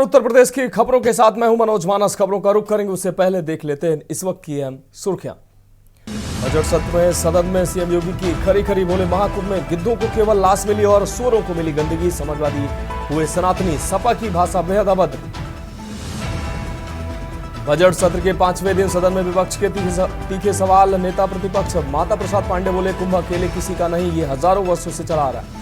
उत्तर प्रदेश की खबरों के साथ मैं हूं मनोज मानस। खबरों का रुख करेंगे उससे पहले देख लेते हैं इस वक्त की अहम सुर्खियां। बजट सत्र में सदन में सीएम योगी की खरी खरी बोले, महाकुंभ में गिद्धों को केवल लाश मिली और सुअरों को मिली गंदगी। समाजवादी हुए सनातनी, सपा की भाषा बेहद अभद्र। बजट सत्र के 5वें दिन सदन में विपक्ष के तीखे सवाल। नेता प्रतिपक्ष माता प्रसाद पांडे बोले, कुंभ अकेले किसी का नहीं, ये हजारों वर्षों से चला आ रहा है।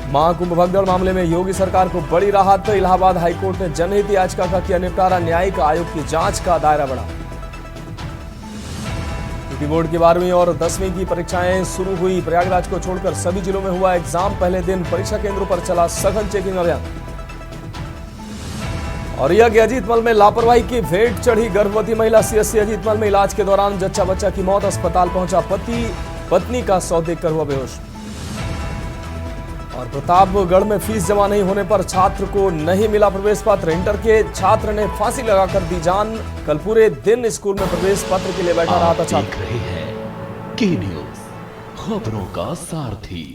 महाकुंभ भगदड़ मामले में योगी सरकार को बड़ी राहत। इलाहाबाद हाईकोर्ट ने जनहित याचिका का किया निपटारा। न्यायिक आयोग की जांच का दायरा बढ़ा। यूपी बोर्ड की 12वीं और 10वीं की परीक्षाएं शुरू हुई। प्रयागराज को छोड़कर सभी जिलों में हुआ एग्जाम। पहले दिन परीक्षा केंद्रों पर चला सघन चेकिंग अभियान। और यह कि अजीतमल में लापरवाही की भेंट चढ़ी गर्भवती महिला। सीएससी अजीतमल में इलाज के दौरान जच्चा बच्चा की मौत। अस्पताल पहुंचा पति, पत्नी का शव देखकर हुआ बेहोश। और प्रतापगढ़ में फीस जमा नहीं होने पर छात्र को नहीं मिला प्रवेश पत्र। इंटर के छात्र ने फांसी लगाकर दी जान। कल पूरे दिन स्कूल में प्रवेश पत्र के लिए बैठा रहा था छात्र। देख रहे हैं की न्यूज, खबरों का सारथी।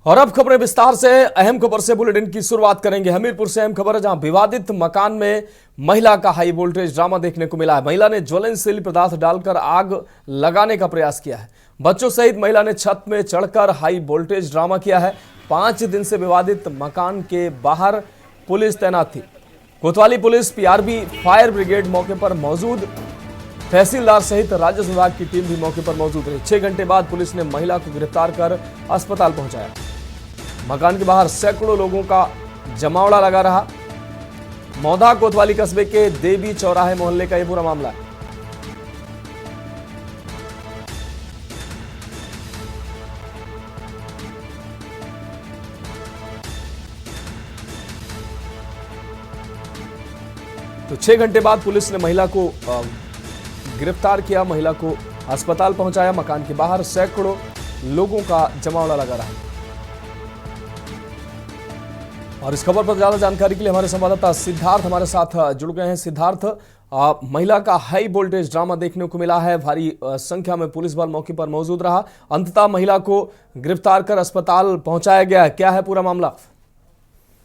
और अब खबरें विस्तार से। अहम खबर से बुलेटिन की शुरुआत करेंगे। हमीरपुर से अहम खबर है, जहां विवादित मकान में महिला का हाई वोल्टेज ड्रामा देखने को मिला है। महिला ने ज्वलनशील पदार्थ डालकर आग लगाने का प्रयास किया है। बच्चों सहित महिला ने छत में चढ़कर हाई वोल्टेज ड्रामा किया है। 5 दिन से विवादित मकान के बाहर पुलिस तैनात थी। कोतवाली पुलिस, पीआरबी, फायर ब्रिगेड मौके पर मौजूद। तहसीलदार सहित राजस्व विभाग की टीम भी मौके पर मौजूद रही। 6 घंटे बाद पुलिस ने महिला को गिरफ्तार कर अस्पताल पहुंचाया। मकान के बाहर सैकड़ों लोगों का जमावड़ा लगा रहा। मौधा कोतवाली कस्बे के देवी चौराहे मोहल्ले का यह पूरा मामला है। तो 6 घंटे बाद पुलिस ने महिला को गिरफ्तार किया, महिला को अस्पताल पहुंचाया। मकान के बाहर सैकड़ों लोगों का जमावड़ा लगा रहा। और इस खबर पर ज्यादा जानकारी के लिए हमारे संवाददाता सिद्धार्थ हमारे साथ जुड़ गए हैं। सिद्धार्थ, महिला का हाई वोल्टेज ड्रामा देखने को मिला है। भारी संख्या में पुलिस बल मौके पर मौजूद रहा। अंततः महिला को गिरफ्तार कर अस्पताल पहुंचाया गया है। क्या है पूरा मामला?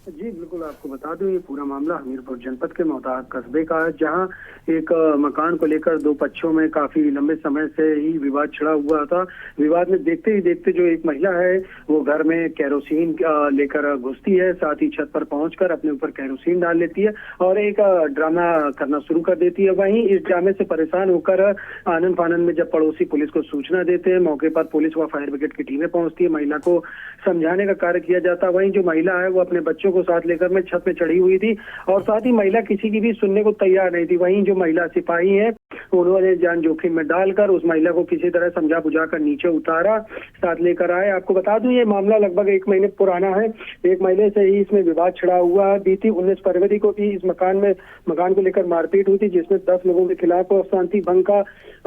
जी बिल्कुल, आपको बता दूं, ये पूरा मामला हमीरपुर जनपद के मोहताज कस्बे का है, जहां एक मकान को लेकर दो पक्षों में काफी लंबे समय से ही विवाद छिड़ा हुआ था। विवाद में देखते ही देखते जो एक महिला है वो घर में केरोसिन लेकर घुसती है, साथ ही छत पर पहुंचकर अपने ऊपर केरोसिन डाल लेती है और एक ड्रामा करना शुरू कर देती है। वहीं इस ड्रामे से परेशान होकर आनन फानन में जब पड़ोसी पुलिस को सूचना देते हैं, मौके पर पुलिस व फायर ब्रिगेड की टीमें पहुंचती है। महिला को समझाने का कार्य किया जाता है। वहीं जो महिला है वो अपने बच्चों को साथ लेकर में छत पे चढ़ी हुई थी और साथ ही महिला किसी की भी सुनने को तैयार नहीं थी। वहीं जो महिला सिपाही है उन्होंने जान जोखिम में डालकर उस महिला को किसी तरह समझा बुझाकर नीचे उतारा, साथ लेकर आए। आपको बता दूं, ये मामला लगभग 1 महीने पुराना है। एक महीने से ही इसमें विवाद छिड़ा हुआ है। बीती 19 फरवरी को भी इस मकान को लेकर मारपीट हुई थी, जिसमें 10 लोगों के खिलाफ शांति भंग का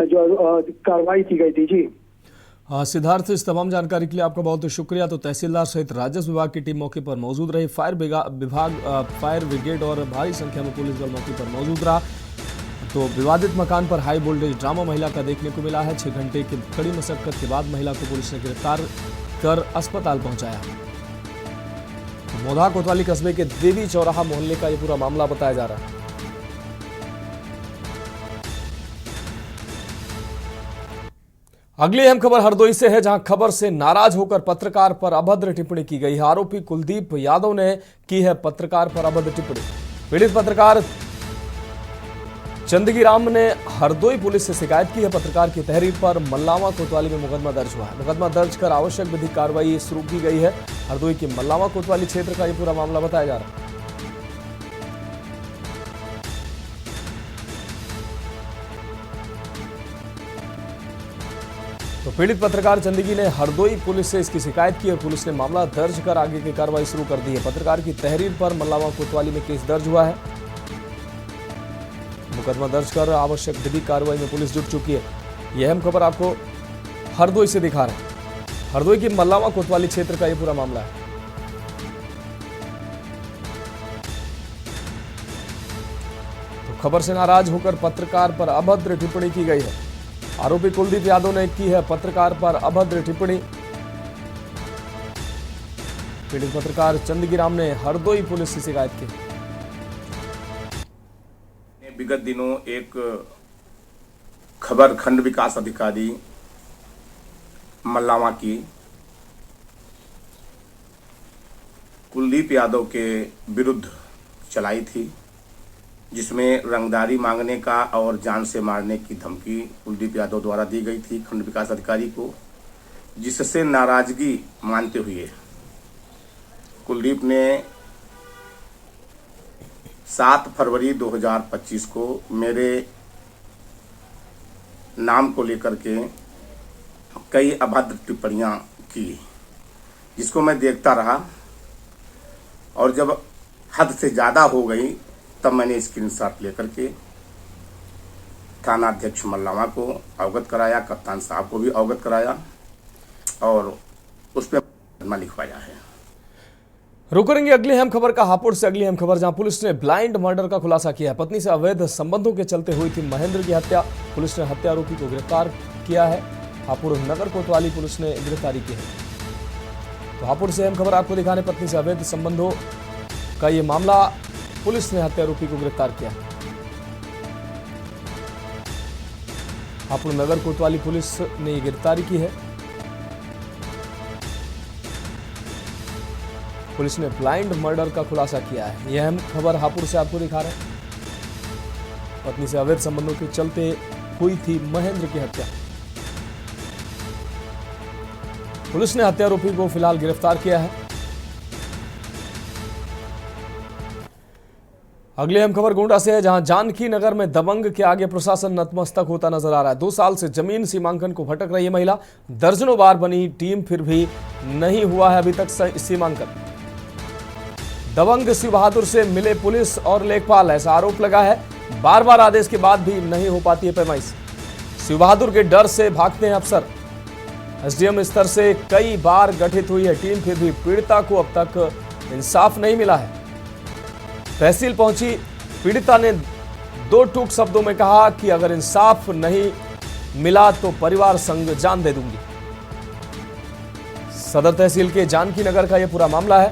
जो कार्रवाई की गई थी। जी सिद्धार्थ, इस तमाम जानकारी के लिए आपका बहुत शुक्रिया। तो तहसीलदार सहित राजस्व विभाग की टीम मौके पर मौजूद रही। फायर ब्रिगेड और भारी संख्या में पुलिस बल मौके पर मौजूद रहा। तो विवादित मकान पर हाई वोल्टेज ड्रामा महिला का देखने को मिला है। 6 घंटे की कड़ी मशक्कत के बाद महिला को पुलिस ने गिरफ्तार कर अस्पताल पहुंचाया। तो मोधा कोतवाली कस्बे के देवी चौराहा मोहल्ले का यह पूरा मामला बताया जा रहा है। अगली अहम खबर हरदोई से है, जहां खबर से नाराज होकर पत्रकार पर अभद्र टिप्पणी की गई है। आरोपी कुलदीप यादव ने की है पत्रकार पर अभद्र टिप्पणी। पीड़ित पत्रकार चंदगीराम ने हरदोई पुलिस से शिकायत की है। पत्रकार की तहरीर पर मल्लावा कोतवाली में मुकदमा दर्ज हुआ है। मुकदमा दर्ज कर आवश्यक विधिक कार्रवाई शुरू की गई है। हरदोई के मल्लावा कोतवाली क्षेत्र का यह पूरा मामला बताया जा रहा है। तो पीड़ित पत्रकार चंदगी ने हरदोई पुलिस से इसकी शिकायत की और पुलिस ने मामला दर्ज कर आगे की कार्रवाई शुरू कर दी है। पत्रकार की तहरीर पर मल्लावा कोतवाली में केस दर्ज हुआ है। मुकदमा दर्ज कर आवश्यक विधिक कार्रवाई में पुलिस जुट चुकी है। यह अहम खबर आपको हरदोई से दिखा रहे हैं। हरदोई की मल्लावा कोतवाली क्षेत्र का यह पूरा मामला है। तो खबर से नाराज होकर पत्रकार पर अभद्र टिप्पणी की गई है। आरोपी कुलदीप यादव ने की है पत्रकार पर अभद्र टिप्पणी। पीड़ित पत्रकार चंदगीराम ने हरदोई पुलिस से शिकायत की। विगत दिनों एक खबर खंड विकास अधिकारी मल्लावा की कुलदीप यादव के विरुद्ध चलाई थी, जिसमें रंगदारी मांगने का और जान से मारने की धमकी कुलदीप यादव द्वारा दी गई थी खंड विकास अधिकारी को, जिससे नाराजगी मानते हुए कुलदीप ने 7 फरवरी 2025 को मेरे नाम को लेकर के कई अभद्र टिप्पणियां की, जिसको मैं देखता रहा और जब हद से ज़्यादा हो गई तब मैंने स्क्रीनशॉट लेकर के थाना अध्यक्ष मल्लावा को अवगत कराया, कप्तान साहब को भी अवगत कराया और उस पर मुकदमा लिखवाया है। रुक करेंगे अगली अहम खबर का हापुड़ से। अगली अहम खबर जहां पुलिस ने ब्लाइंड मर्डर का खुलासा किया है। पत्नी से अवैध संबंधों के चलते हुई थी महेंद्र की हत्या। पुलिस ने हत्या आरोपी को गिरफ्तार किया है। हापुड़ नगर कोतवाली पुलिस ने गिरफ्तारी की है। तो हापुड़ से अहम खबर आपको दिखाने, पत्नी से अवैध संबंधों का ये मामला, पुलिस ने हत्या आरोपी को गिरफ्तार किया है। हापुड़ नगर कोतवाली पुलिस ने ये गिरफ्तारी की है। पुलिस ने ब्लाइंड मर्डर का खुलासा किया है। यह अहम खबर हापुड़ से आपको दिखा रहे हैं। पत्नी से अवैध संबंधों के चलते हुई थी महेंद्र की हत्या। पुलिस ने हत्या आरोपी को फिलहाल गिरफ्तार किया है। अगली अहम खबर गोंडा से है, जहां जानकी नगर में दबंग के आगे प्रशासन नतमस्तक होता नजर आ रहा है। 2 साल से जमीन सीमांकन को भटक रही है महिला। दर्जनों बार बनी टीम, फिर भी नहीं हुआ है अभी तक सीमांकन। दबंग शिव बहादुर से मिले पुलिस और लेखपाल, ऐसा आरोप लगा है। बार बार आदेश के बाद भी नहीं हो पाती है पैमाइश। शिव बहादुर के डर से भागते हैं अफसर। एसडीएम स्तर से कई बार गठित हुई है टीम, फिर भी पीड़िता को अब तक इंसाफ नहीं मिला है। तहसील पहुंची पीड़िता ने 2 टूक शब्दों में कहा कि अगर इंसाफ नहीं मिला तो परिवार संग जान दे दूंगी। सदर तहसील के जानकी नगर का यह पूरा मामला है।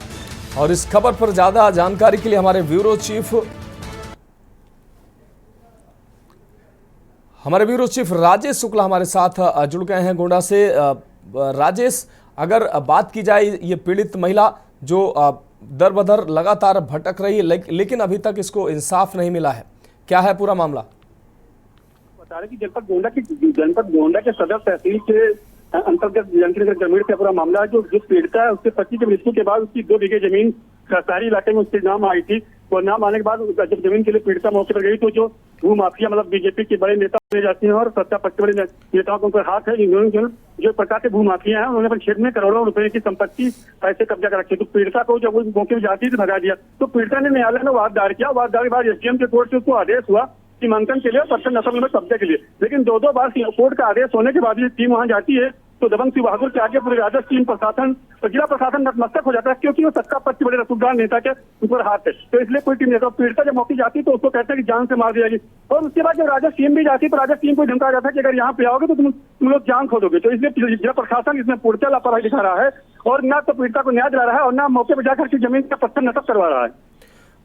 और इस खबर पर ज्यादा जानकारी के लिए हमारे ब्यूरो चीफ राजेश शुक्ला हमारे साथ जुड़ गए हैं गोंडा से। राजेश, अगर बात की जाए ये पीड़ित महिला जो दर बदर लगातार भटक रही है, लेकिन अभी तक इसको इंसाफ नहीं मिला है, क्या है पूरा मामला? बता रहे कि जनपद गोंडा के सदर तहसील के अंतर्गत जानकी नगर ग्रामीण का पूरा मामला है। जो जिस पीड़िता है उसके पति की मृत्यु के बाद उसकी 2 बीघे जमीन सरकारी इलाके में उसके नाम आई थी। और नाम आने के बाद जब जमीन के लिए पीड़िता मौके पर गई तो जो भू माफिया मतलब बीजेपी के बड़े नेता बने जाते हैं और सत्ता पक्ष बड़े नेताओं के ऊपर हाथ है। जो प्रकार के भू माफिया है उन्होंने अपने क्षेत्र में करोड़ों रुपए की संपत्ति पैसे कब्जा कर रखे। तो पीड़िता को जब वो मौके पर जाती थी भगा दिया। तो पीड़िता ने न्यायालय में वाद दायर किया। वाद दायर के बाद एसडीएम के कोर्ट से उसको आदेश हुआ सीमांकन के लिए और पत्थर नस्ल में कब्जे के लिए। लेकिन 2 बार कोर्ट का आदेश होने के बाद ये टीम वहां जाती है तो दबंग शिव बहादुर के आगे पूरे राजस्व टीम प्रशासन और जिला प्रशासन नतमस्तक हो जाता है, क्योंकि वो सत्ता पक्ष बड़े रसूखदार नेता के ऊपर हाथ है। तो इसलिए कोई टीम नेता पीड़िता जब मौके जाती तो उसको कहते हैं कि जान से मार दिया जाएगी। और उसके बाद जब राजस्व टीम भी जाती तो राजस्व टीम को धमकाया जाता है कि अगर यहाँ पे आओगे तो तुम लोग जान खो दोगे। तो इसलिए जिला प्रशासन इसमें पूर्णतः लापरवाही दिखा रहा है और न तो पीड़िता को न्याय दिला रहा है और न मौके पर जाकर जमीन का पत्थर नतब करवा रहा है।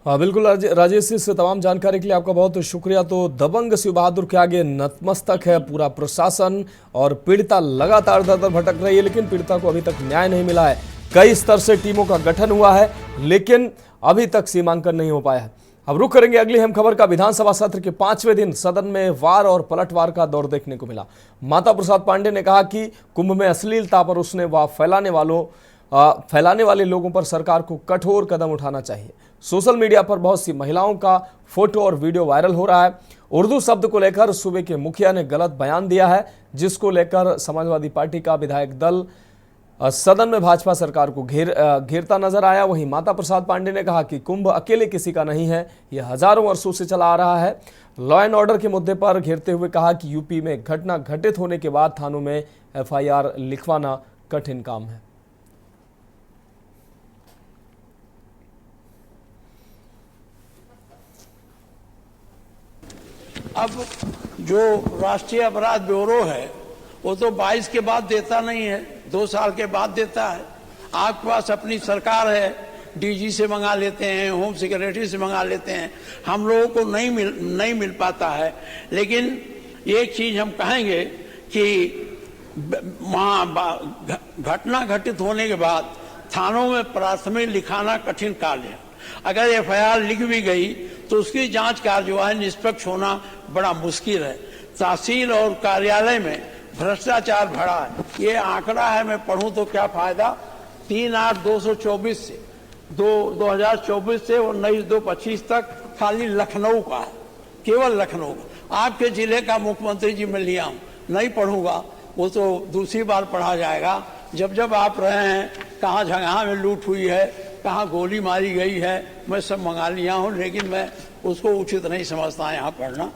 हाँ बिल्कुल राजेश, इस तमाम जानकारी के लिए आपका बहुत शुक्रिया। तो दबंग शिव बहादुर के आगे नतमस्तक है पूरा प्रशासन और पीड़िता लगातार दर भटक रही है, लेकिन पीड़िता को अभी तक न्याय नहीं मिला है। कई स्तर से टीमों का गठन हुआ है लेकिन अभी तक सीमांकन नहीं हो पाया है। अब रुक करेंगे अगली अहम खबर का। विधानसभा सत्र के 5वें दिन सदन में वार और पलटवार का दौर देखने को मिला। माता प्रसाद पांडे ने कहा कि कुंभ में अश्लीलता पर उसने वाह फैलाने वाले लोगों पर सरकार को कठोर कदम उठाना चाहिए। सोशल मीडिया पर बहुत सी महिलाओं का फोटो और वीडियो वायरल हो रहा है। उर्दू शब्द को लेकर सूबे के मुखिया ने गलत बयान दिया है, जिसको लेकर समाजवादी पार्टी का विधायक दल सदन में भाजपा सरकार को घेरता नजर आया। वहीं माता प्रसाद पांडे ने कहा कि कुंभ अकेले किसी का नहीं है, यह हजारों वर्षों से चला आ रहा है। लॉ एंड ऑर्डर के मुद्दे पर घेरते हुए कहा कि यूपी में घटना घटित होने के बाद थानों में एफआईआर लिखवाना कठिन काम है। अब जो राष्ट्रीय अपराध ब्यूरो है वो तो 22 के बाद देता नहीं है, 2 साल के बाद देता है। आपके पास अपनी सरकार है, डीजी से मंगा लेते हैं, होम सेक्रेटरी से मंगा लेते हैं, हम लोगों को नहीं मिल पाता है। लेकिन एक चीज हम कहेंगे कि घटना घटित होने के बाद थानों में प्राथमिक लिखाना कठिन कार्य है। अगर एफआईआर लिख भी गई तो उसकी जांच कार्यवाही निष्पक्ष होना बड़ा मुश्किल है। तहसील और कार्यालय में भ्रष्टाचार भरा है। ये आंकड़ा है, मैं पढ़ूं तो क्या फायदा। 3/8/2024 से 2024 से 19/2/25 तक खाली लखनऊ का है, केवल लखनऊ का। आपके जिले का मुख्यमंत्री जी मैं लिया हूं, नहीं पढ़ूंगा, वो तो दूसरी बार पढ़ा जाएगा। जब आप रहे हैं, कहाँ जगह में लूट हुई है, कहाँ गोली मारी गई है, मैं सब मंगा लिया हूँ, लेकिन मैं उसको उचित नहीं समझता यहाँ पढ़ना।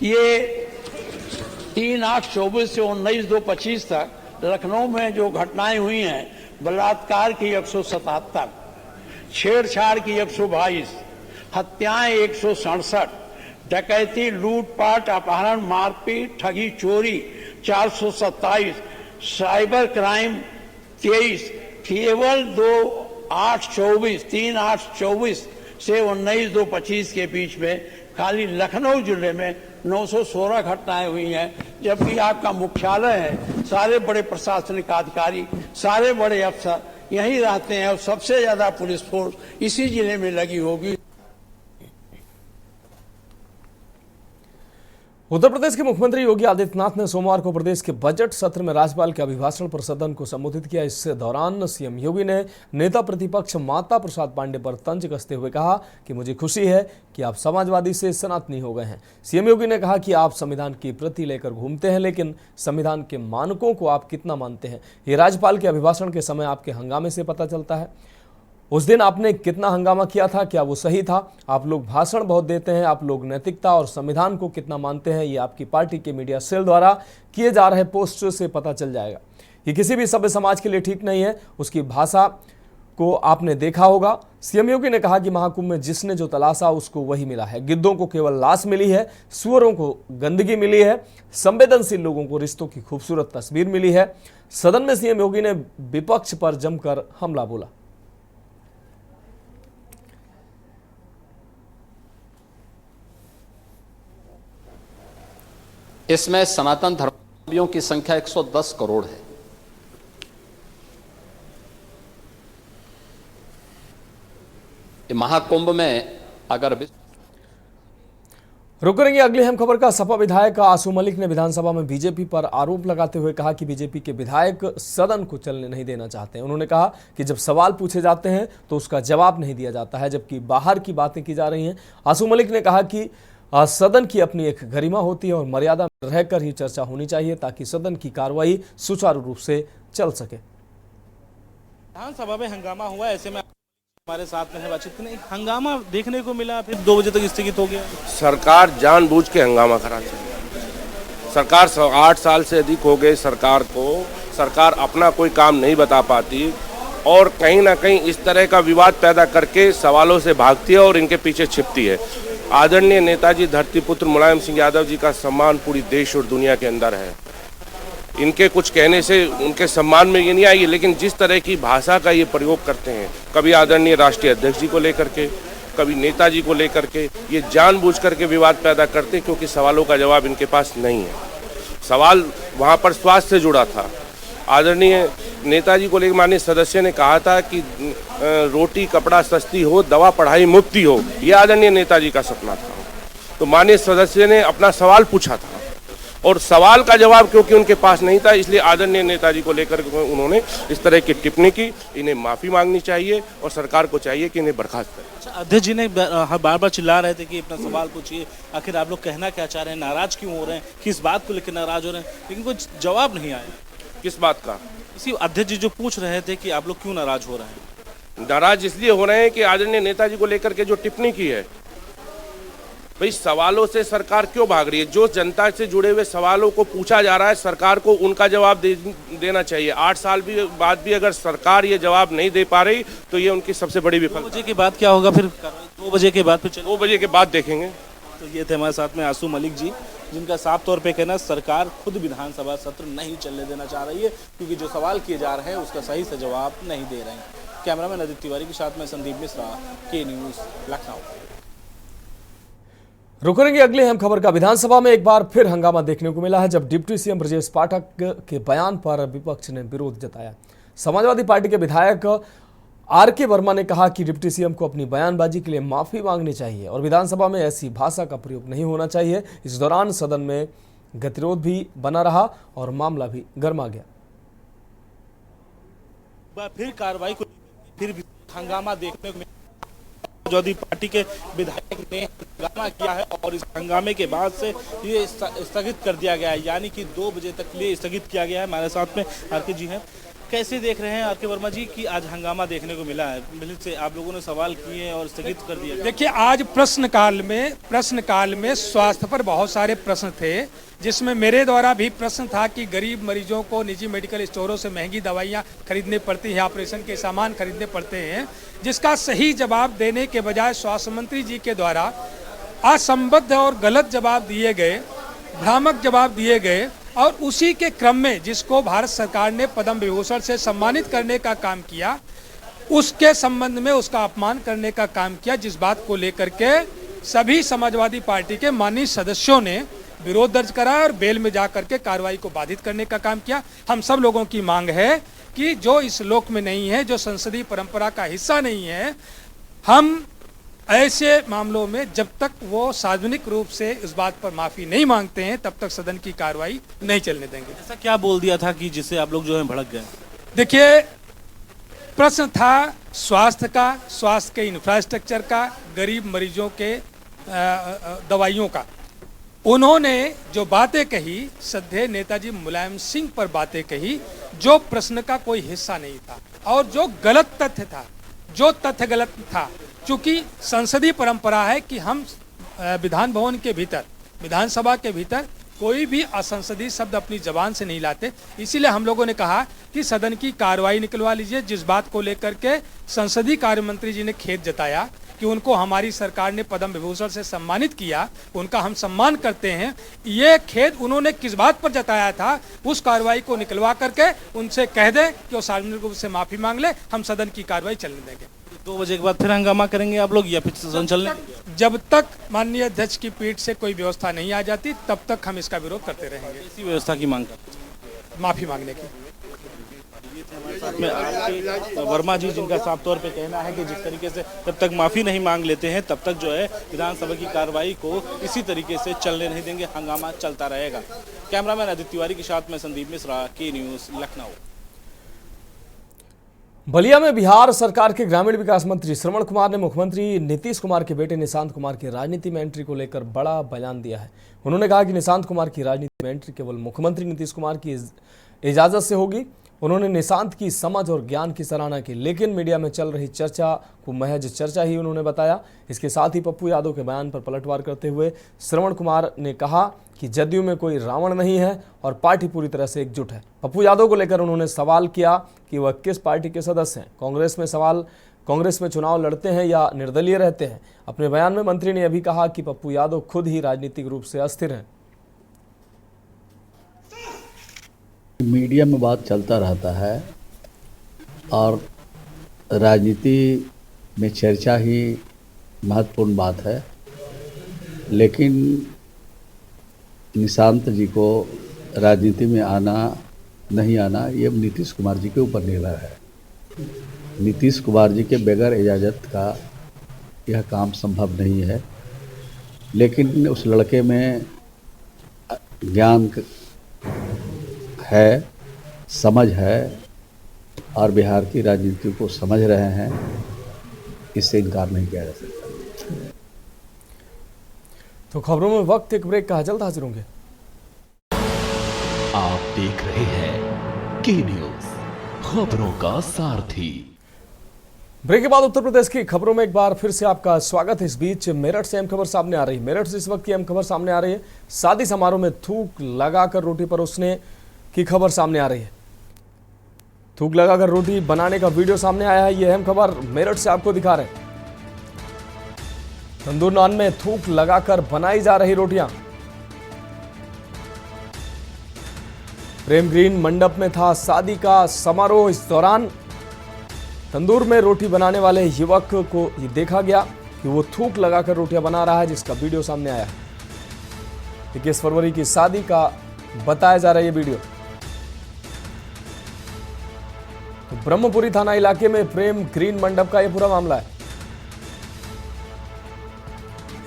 ये 3/8/24 से 19/2/25 तक लखनऊ में जो घटनाएं हुई हैं, बलात्कार की 177, छेड़छाड़ की 122, हत्याएं 167, डकैती, लूटपाट, अपहरण, मारपीट, ठगी, चोरी 427, साइबर क्राइम 23, केवल 3/8/24 से 19/2/25 के बीच में खाली लखनऊ जिले में 916 घटनाएं हुई हैं। जबकि आपका मुख्यालय है, सारे बड़े प्रशासनिक अधिकारी, सारे बड़े अफसर यहीं रहते हैं और सबसे ज्यादा पुलिस फोर्स इसी जिले में लगी होगी। उत्तर प्रदेश के मुख्यमंत्री योगी आदित्यनाथ ने सोमवार को प्रदेश के बजट सत्र में राज्यपाल के अभिभाषण पर सदन को संबोधित किया। इस दौरान सीएम योगी ने नेता प्रतिपक्ष माता प्रसाद पांडे पर तंज कसते हुए कहा कि मुझे खुशी है कि आप समाजवादी से सनातनी हो गए हैं। सीएम योगी ने कहा कि आप संविधान की प्रति लेकर घूमते हैं, लेकिन संविधान के मानकों को आप कितना मानते हैं, ये राज्यपाल के अभिभाषण के समय आपके हंगामे से पता चलता है। उस दिन आपने कितना हंगामा किया था, क्या वो सही था? आप लोग भाषण बहुत देते हैं, आप लोग नैतिकता और संविधान को कितना मानते हैं, ये आपकी पार्टी के मीडिया सेल द्वारा किए जा रहे पोस्ट से पता चल जाएगा। ये किसी भी सभ्य समाज के लिए ठीक नहीं है। उसकी भाषा को आपने देखा होगा। सीएम योगी ने कहा कि महाकुंभ में जिसने जो तलाशा उसको वही मिला है। गिद्धों को केवल लाश मिली है, सुअरों को गंदगी मिली है, संवेदनशील लोगों को रिश्तों की खूबसूरत तस्वीर मिली है। सदन में सीएम योगी ने विपक्ष पर जमकर हमला बोला। इसमें सनातन धर्मावलंबियों की संख्या 110 करोड़ है। महाकुंभ में अगर रुक करेंगे अगली अहम खबर का। सपा विधायक आसू मलिक ने विधानसभा में बीजेपी पर आरोप लगाते हुए कहा कि बीजेपी के विधायक सदन को चलने नहीं देना चाहते हैं। उन्होंने कहा कि जब सवाल पूछे जाते हैं तो उसका जवाब नहीं दिया जाता है, जबकि बाहर की बातें की जा रही हैं। आसू मलिक ने कहा कि सदन की अपनी एक गरिमा होती है और मर्यादा में रहकर ही चर्चा होनी चाहिए ताकि सदन की कार्रवाई सुचारू रूप से चल सके। विधानसभा में हंगामा हुआ, ऐसे में हमारे साथ में है बातचीत नहीं, हंगामा देखने को मिला, फिर 2 बजे तक स्थगित हो गया। सरकार जानबूझ के हंगामा कराती है। सरकार 8 साल से अधिक हो गए सरकार को, सरकार अपना कोई काम नहीं बता पाती और कहीं ना कहीं इस तरह का विवाद पैदा करके सवालों से भागती है और इनके पीछे छिपती है। आदरणीय नेताजी धरतीपुत्र मुलायम सिंह यादव जी का सम्मान पूरी देश और दुनिया के अंदर है। इनके कुछ कहने से उनके सम्मान में ये नहीं आई, लेकिन जिस तरह की भाषा का ये प्रयोग करते हैं, कभी आदरणीय राष्ट्रीय अध्यक्ष जी को लेकर के, कभी नेताजी को लेकर के, ये जानबूझ करके विवाद पैदा करते हैं क्योंकि सवालों का जवाब इनके पास नहीं है। सवाल वहाँ पर स्वास्थ्य से जुड़ा था। आदरणीय नेताजी को लेकर माननीय सदस्य ने कहा था कि रोटी कपड़ा सस्ती हो, दवा पढ़ाई मुफ्ती हो, यह आदरणीय नेताजी का सपना था। तो माननीय सदस्य ने अपना सवाल पूछा था और सवाल का जवाब क्योंकि उनके पास नहीं था, इसलिए आदरणीय नेताजी को लेकर उन्होंने इस तरह की टिप्पणी की। इन्हें माफ़ी मांगनी चाहिए और सरकार को चाहिए कि इन्हें बर्खास्त करें। अध्यक्ष जी ने बार बार चिल्ला रहे थे कि अपना सवाल पूछिए, आखिर आप लोग कहना क्या चाह रहे हैं, नाराज क्यों हो रहे हैं, किस बात को लेकर नाराज हो रहे हैं, लेकिन कोई जवाब नहीं आया। किस बात का? इसी अध्यक्ष जी जो पूछ रहे थे कि आप लोग क्यों नाराज हो रहे हैं। नाराज इसलिए हो रहे हैं कि आदरणीय नेताजी को लेकर के जो टिप्पणी की है, भाई सवालों से सरकार क्यों भाग रही है? जो जनता से जुड़े हुए सवालों को पूछा जा रहा है, सरकार को उनका जवाब देना चाहिए। 8 साल बाद भी अगर सरकार ये जवाब नहीं दे पा रही तो ये उनकी सबसे बड़ी विफलता। 2 बजे के बाद क्या होगा फिर? 2 बजे के बाद फिर 2 बजे के बाद देखेंगे। तो ये थे हमारे साथ में आसू मलिक जी, जिनका साफ तौर पे कहना सरकार खुद विधानसभा सत्र नहीं चलने देना चाह रही है क्योंकि जो सवाल किए जा रहे हैं उसका सही से जवाब नहीं दे रहे हैं। कैमरामैन अदित तिवारी के साथ में संदीप मिश्रा, के न्यूज, लखनऊ। रुकेंगे अगले अहम खबर का। विधानसभा में एक बार फिर हंगामा देखने को मिला है जब डिप्टी सीएम ब्रजेश पाठक के बयान पर विपक्ष ने विरोध जताया। समाजवादी पार्टी के विधायक आर.के. वर्मा ने कहा कि डिप्टी सीएम को अपनी बयानबाजी के लिए माफी मांगनी चाहिए और विधानसभा में ऐसी भाषा का प्रयोग नहीं होना चाहिए। इस दौरान सदन में गतिरोध भी बना रहा और मामला भी गर्मा गया। फिर कार्रवाई को फिर भी हंगामा देखने को मिला। समाजवादी पार्टी के विधायक ने हंगामा किया है और इस हंगामे के बाद से ये स्थगित कर दिया गया है, यानी कि 2 बजे तक के लिए स्थगित किया गया है। हमारे साथ में आर.के. जी हैं। कैसे देख रहे हैं आर.के. वर्मा जी कि आज हंगामा देखने को मिला है? मिलित से आप लोगों ने सवाल किए और स्थगित कर दिया। देखिए, आज प्रश्नकाल में स्वास्थ्य पर बहुत सारे प्रश्न थे, जिसमें मेरे द्वारा भी प्रश्न था कि गरीब मरीजों को निजी मेडिकल स्टोरों से महंगी दवाइयाँ खरीदने पड़ती हैं, ऑपरेशन के सामान खरीदने पड़ते हैं, जिसका सही जवाब देने के बजाय स्वास्थ्य मंत्री जी के द्वारा असंबद्ध और गलत जवाब दिए गए, भ्रामक जवाब दिए गए और उसी के क्रम में जिसको भारत सरकार ने पद्म विभूषण से सम्मानित करने का काम किया, उसके संबंध में उसका अपमान करने का काम किया, जिस बात को लेकर के सभी समाजवादी पार्टी के माननीय सदस्यों ने विरोध दर्ज कराया और बेल में जाकर के कार्रवाई को बाधित करने का काम किया। हम सब लोगों की मांग है कि जो इस लोक में नहीं है, जो संसदीय परंपरा का हिस्सा नहीं है, हम ऐसे मामलों में जब तक वो सार्वजनिक रूप से इस बात पर माफी नहीं मांगते हैं, तब तक सदन की कार्रवाई नहीं चलने देंगे। ऐसा क्या बोल दिया था कि जिससे आप लोग जो है भड़क गए? देखिए, प्रश्न था स्वास्थ्य का, स्वास्थ्य के इंफ्रास्ट्रक्चर का, गरीब मरीजों के दवाइयों का। उन्होंने जो बातें कही, श्रद्धेय नेताजी मुलायम सिंह पर बातें कही, जो प्रश्न का कोई हिस्सा नहीं था और जो गलत तथ्य था, जो तथ्य गलत था। चूंकि संसदीय परंपरा है कि हम विधान भवन के भीतर, विधानसभा के भीतर कोई भी असंसदीय शब्द अपनी जबान से नहीं लाते, इसीलिए हम लोगों ने कहा कि सदन की कार्रवाई निकलवा लीजिए। जिस बात को लेकर के संसदीय कार्य मंत्री जी ने खेद जताया कि उनको हमारी सरकार ने पद्म विभूषण से सम्मानित किया, उनका हम सम्मान करते हैं, ये खेद उन्होंने किस बात पर जताया था, उस कार्रवाई को निकलवा करके उनसे कह दें कि वो सार्वजनिक रूप से माफी मांग ले, हम सदन की कार्रवाई चलने देंगे। 2 बजे के बाद फिर हंगामा करेंगे आप लोग या फिर सदन चलने? जब तक माननीय अध्यक्ष की पीठ से कोई व्यवस्था नहीं आ जाती, तब तक हम इसका विरोध करते रहेंगे। इसी व्यवस्था की मांग कर, माफी मांगने की। साथ में आर.के. वर्मा जी, जिनका साफ तौर पे कहना है कि जिस तरीके से जब तक माफी नहीं मांग लेते हैं तब तक जो है विधानसभा की कार्रवाई को इसी तरीके से चलने नहीं देंगे, हंगामा चलता रहेगा। कैमरामैन अदित तिवारी के साथ में संदीप मिश्रा, के न्यूज, लखनऊ। बलिया में बिहार सरकार के ग्रामीण विकास मंत्री श्रवण कुमार ने मुख्यमंत्री नीतीश कुमार के बेटे निशांत कुमार की राजनीति में एंट्री को लेकर बड़ा बयान दिया है। उन्होंने कहा कि निशांत कुमार की राजनीति में एंट्री केवल मुख्यमंत्री नीतीश कुमार की इजाजत से होगी। उन्होंने निशांत की समझ और ज्ञान की सराहना की, लेकिन मीडिया में चल रही चर्चा को महज चर्चा ही उन्होंने बताया। इसके साथ ही पप्पू यादव के बयान पर पलटवार करते हुए श्रवण कुमार ने कहा कि जदयू में कोई रावण नहीं है और पार्टी पूरी तरह से एकजुट है। पप्पू यादव को लेकर उन्होंने सवाल किया कि वह किस पार्टी के सदस्य हैं, कांग्रेस में चुनाव लड़ते हैं या निर्दलीय रहते हैं। अपने बयान में मंत्री ने यह भी कहा कि पप्पू यादव खुद ही राजनीतिक रूप से अस्थिर हैं। मीडिया में बात चलता रहता है और राजनीति में चर्चा ही महत्वपूर्ण बात है, लेकिन निशांत जी को राजनीति में आना नहीं आना ये नीतीश कुमार जी के ऊपर निर्भर है। नीतीश कुमार जी के बगैर इजाज़त का यह काम संभव नहीं है, लेकिन उस लड़के में ज्ञान है, समझ है और बिहार की राजनीति को समझ रहे हैं, इससे इनकार नहीं किया जा सकता। तो खबरों में वक्त एक ब्रेक का है, जल्द हाजिर होंगे। आप देख रहे हैं के न्यूज, खबरों का सारथी। ब्रेक के बाद उत्तर प्रदेश की खबरों में एक बार फिर से आपका स्वागत है। इस बीच मेरठ से अहम खबर सामने आ रही है। मेरठ से इस वक्त की अहम खबर सामने आ रही है। शादी समारोह में थूक लगाकर रोटी परोसने की खबर सामने आ रही है। थूक लगाकर रोटी बनाने का वीडियो सामने आया है। यह अहम खबर मेरठ से आपको दिखा रहे हैं। तंदूर नान में थूक लगाकर बनाई जा रही रोटियां। प्रेम ग्रीन मंडप में था शादी का समारोह। इस दौरान तंदूर में रोटी बनाने वाले युवक को ये देखा गया कि वो थूक लगाकर रोटियां बना रहा है, जिसका वीडियो सामने आया है। 21 फरवरी की शादी का बताया जा रहा है ये वीडियो। तो ब्रह्मपुरी थाना इलाके में प्रेम ग्रीन मंडप का यह पूरा मामला है।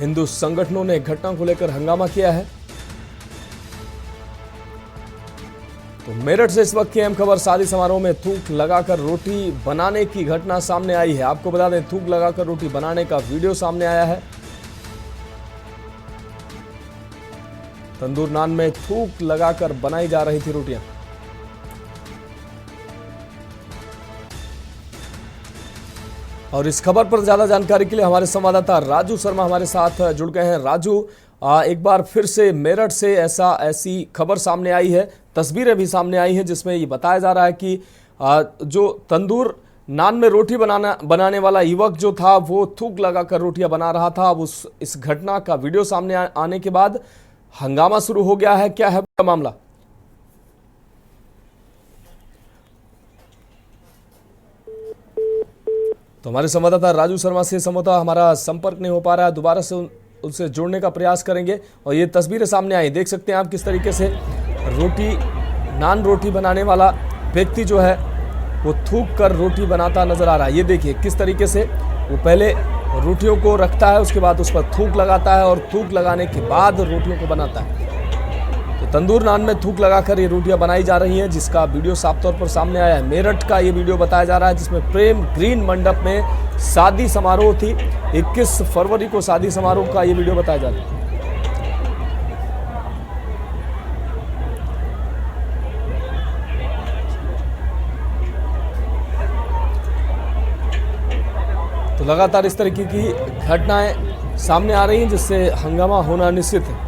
हिंदू संगठनों ने घटना को लेकर हंगामा किया है। तो मेरठ से इस वक्त की अहम खबर, शादी समारोह में थूक लगाकर रोटी बनाने की घटना सामने आई है। आपको बता दें, थूक लगाकर रोटी बनाने का वीडियो सामने आया है। तंदूर नान में थूक लगाकर बनाई जा रही थी रोटियां। और इस खबर पर ज्यादा जानकारी के लिए हमारे संवाददाता राजू शर्मा हमारे साथ जुड़ गए हैं। राजू, एक बार फिर से मेरठ से ऐसी खबर सामने आई है, तस्वीरें भी सामने आई हैं जिसमें ये बताया जा रहा है कि जो तंदूर नान में रोटी बनाने वाला युवक जो था वो थूक लगाकर रोटियां बना रहा था। अब इस घटना का वीडियो सामने आने के बाद हंगामा शुरू हो गया है। क्या है मामला? तो हमारे संवाददाता राजू शर्मा से संभवतः हमारा संपर्क नहीं हो पा रहा है, दोबारा से उनसे जोड़ने का प्रयास करेंगे। और ये तस्वीरें सामने आई, देख सकते हैं आप किस तरीके से नान रोटी बनाने वाला व्यक्ति जो है वो थूक कर रोटी बनाता नजर आ रहा है। ये देखिए किस तरीके से वो पहले रोटियों को रखता है, उसके बाद उस पर थूक लगाता है और थूक लगाने के बाद रोटियों को बनाता है। तो तंदूर नान में थूक लगाकर ये रोटियां बनाई जा रही हैं, जिसका वीडियो साफ तौर पर सामने आया है। मेरठ का ये वीडियो बताया जा रहा है जिसमें प्रेम ग्रीन मंडप में शादी समारोह थी। 21 फरवरी को शादी समारोह का ये वीडियो बताया जा रहा है। तो लगातार इस तरीके की घटनाएं सामने आ रही हैं जिससे हंगामा होना निश्चित है।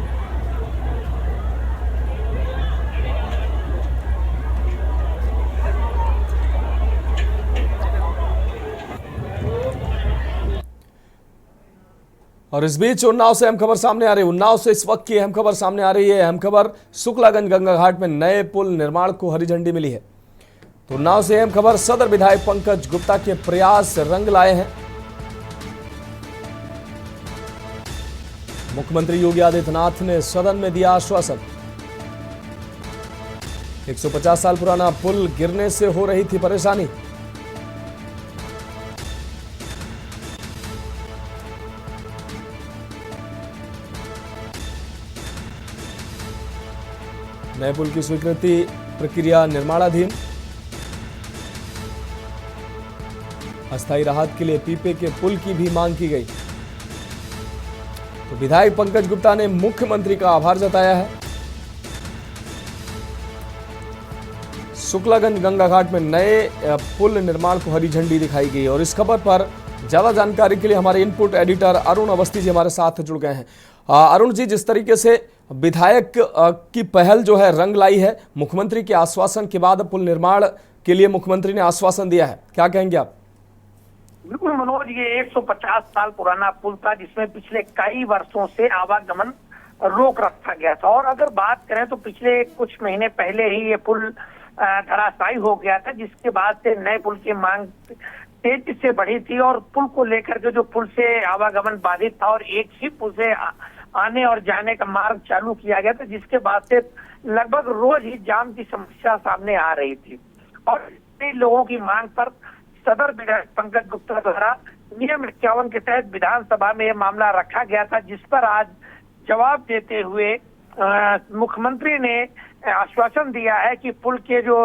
और इस बीच उन्नाव से अहम खबर सामने आ रही है। उन्नाव से इस वक्त की अहम खबर सामने आ रही है। अहम खबर, शुक्लागंज गंगा घाट में नए पुल निर्माण को हरी झंडी मिली है। तो उन्नाव से अहम खबर, सदर विधायक पंकज गुप्ता के प्रयास रंग लाए हैं। मुख्यमंत्री योगी आदित्यनाथ ने सदन में दिया आश्वासन। 150 साल पुराना पुल गिरने से हो रही थी परेशानी। नए पुल की स्वीकृति प्रक्रिया निर्माणाधीन। अस्थायी राहत के लिए पीपे के पुल की भी मांग की गई। तो विधायक पंकज गुप्ता ने मुख्यमंत्री का आभार जताया है। शुक्लागंज गंगा घाट में नए पुल निर्माण को हरी झंडी दिखाई गई। और इस खबर पर ज्यादा जानकारी के लिए हमारे इनपुट एडिटर अरुण अवस्थी जी हमारे साथ जुड़ गए हैं। अरुण जी, जिस तरीके से विधायक की पहल जो है रंग लाई है, मुख्यमंत्री के आश्वासन के बाद पुल निर्माण के लिए मुख्यमंत्री ने आश्वासन दिया है, क्या कहेंगे आप? बिल्कुल मनोज, ये 150 साल पुराना पुल था जिसमें पिछले कई वर्षों से आवागमन रोक रखा गया था। और अगर बात करें तो पिछले कुछ महीने पहले ही ये पुल धराशायी हो गया था, जिसके बाद से नए पुल की मांग तेजी से बढ़ी थी। और पुल को लेकर के जो पुल से आवागमन बाधित था और एक ही पुल से आने और जाने का मार्ग चालू किया गया था, जिसके बाद से लगभग रोज ही जाम की समस्या सामने आ रही थी। और कई लोगों की मांग पर सदर विधायक पंकज गुप्ता द्वारा नियम 51 के तहत विधानसभा में यह मामला रखा गया था, जिस पर आज जवाब देते हुए मुख्यमंत्री ने आश्वासन दिया है कि पुल के जो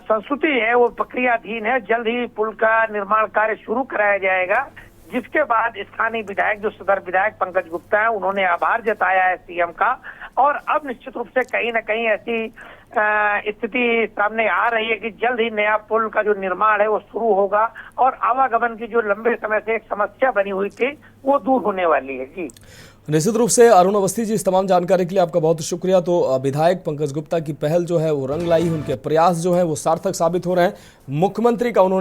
संस्तुति है वो प्रक्रियाधीन है, जल्द ही पुल का निर्माण कार्य शुरू कराया जाएगा। जिसके बाद स्थानीय विधायक जो सदर विधायक पंकज गुप्ता है, उन्होंने आभार जताया है सीएम का। और अब निश्चित रूप से कहीं ना कहीं ऐसी स्थिति सामने आ रही है कि जल्द ही नया पुल का जो निर्माण है वो शुरू होगा और आवागमन की जो लंबे समय से एक समस्या बनी हुई थी वो दूर होने वाली है। जी निश्चित रूप से अरुण अवस्थी जी, इस तमाम जानकारी के लिए आपका बहुत शुक्रिया। तो विधायक पंकज गुप्ता की पहल जो है वो रंग लाई, उनके प्रयास जो है वो सार्थक साबित हो रहे हैं। मुख्यमंत्री का उन्होंने